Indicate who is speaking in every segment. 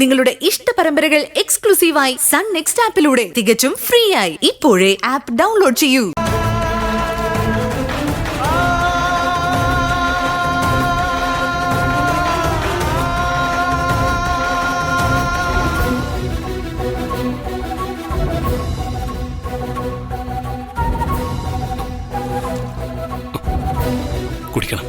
Speaker 1: നിങ്ങളുടെ ഇഷ്ട പരമ്പരകൾ എക്സ്ക്ലൂസീവായി സൺ നെക്സ്റ്റ് ആപ്പിലൂടെ തികച്ചും ഫ്രീ ആയി ഇപ്പോഴേ ആപ്പ് ഡൗൺലോഡ് ചെയ്യൂ.
Speaker 2: കുടിക്കണം.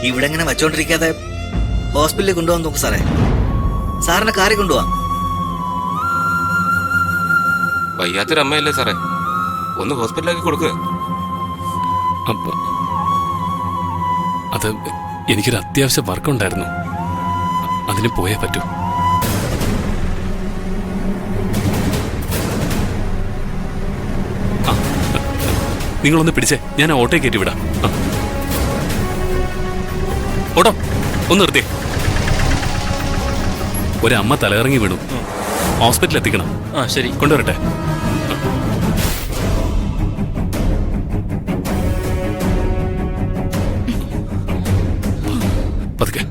Speaker 3: ഇവിടെ ഇങ്ങനെ വച്ചോണ്ടിരിക്കാതെ ഹോസ്പിറ്റലിൽ കൊണ്ടുപോകാൻ നോക്ക് സാറേ. സാറിനെ കാറി കൊണ്ടുപോവാം.
Speaker 4: വയ്യാത്തൊരമ്മയല്ലേ സാറേ, ഒന്ന് ഹോസ്പിറ്റലിലേക്ക് കൊടുക്കുക.
Speaker 2: അത് എനിക്കൊരു അത്യാവശ്യ വർക്കുണ്ടായിരുന്നു, അതിന് പോയേ പറ്റൂ. നിങ്ങളൊന്ന് പിടിച്ചേ, ഞാൻ ഓട്ടോ കയറ്റി വിടാം. ഓട്ടോ ഒന്ന് നിർത്തിയേ. ഒരമ്മ തലയിറങ്ങി വീണു, ഹോസ്പിറ്റലിൽ എത്തിക്കണം.
Speaker 4: ശരി,
Speaker 2: കൊണ്ടുവരട്ടെ. പതുക്കെ.